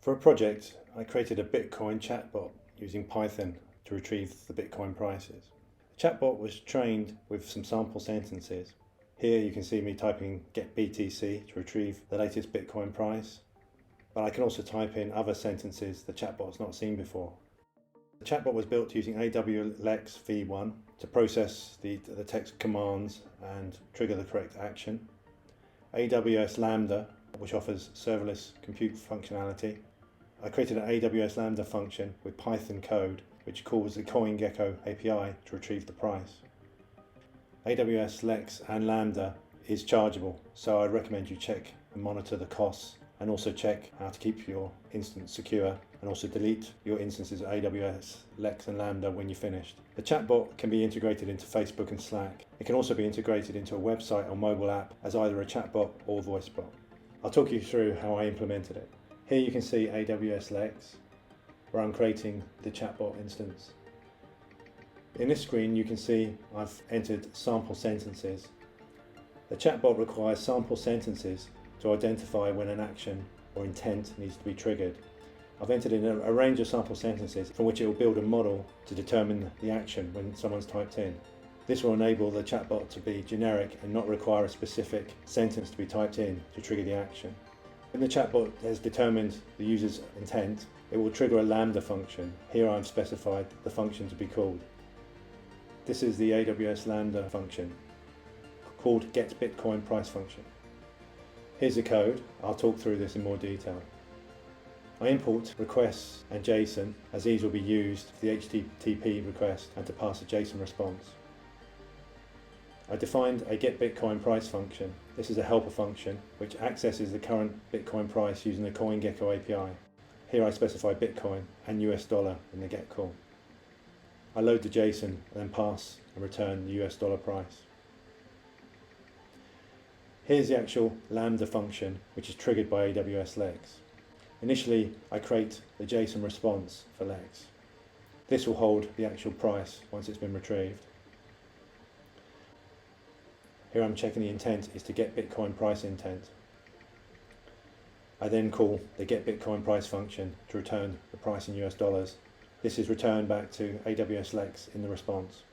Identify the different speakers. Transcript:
Speaker 1: For a project, I created a Bitcoin chatbot using Python to retrieve the Bitcoin prices. The chatbot was trained with some sample sentences. Here you can see me typing get BTC to retrieve the latest Bitcoin price, but I can also type in other sentences the chatbot has not seen before. The chatbot was built using AWS v1 to process the text commands and trigger the correct action, AWS lambda, which offers serverless compute functionality. I created an AWS lambda function with Python code which calls the CoinGecko API to retrieve the price. AWS Lex and Lambda is chargeable, so I recommend you check and monitor the costs, and also check how to keep your instance secure, and also delete your instances of AWS Lex and Lambda when you're finished. The chatbot can be integrated into Facebook and Slack. It can also be integrated into a website or mobile app as either a chatbot or voice bot. I'll talk you through how I implemented it. Here you can see AWS Lex, where I'm creating the chatbot instance. In this screen you can see I've entered sample sentences. The chatbot requires sample sentences to identify when an action or intent needs to be triggered. I've entered in a range of sample sentences from which it will build a model to determine the action when someone's typed in. This will enable the chatbot to be generic and not require a specific sentence to be typed in to trigger the action. When the chatbot has determined the user's intent, it will trigger a lambda function. Here I've specified the function to be called. This is the AWS lambda function called getBitcoinPrice function. Here's the code. I'll talk through this in more detail. I import requests and JSON, as these will be used for the HTTP request and to pass a JSON response. I defined a getBitcoinPrice function. This is a helper function which accesses the current Bitcoin price using the CoinGecko API. Here I specify Bitcoin and US dollar in the get call. I load the JSON and then pass and return the US dollar price. Here's the actual lambda function which is triggered by AWS Lex. Initially I create the JSON response for Lex. This will hold the actual price once it's been retrieved. Here I'm checking the intent is to get Bitcoin price intent. I then call the get Bitcoin price function to return the price in US dollars. This is returned back to AWS Lex in the response.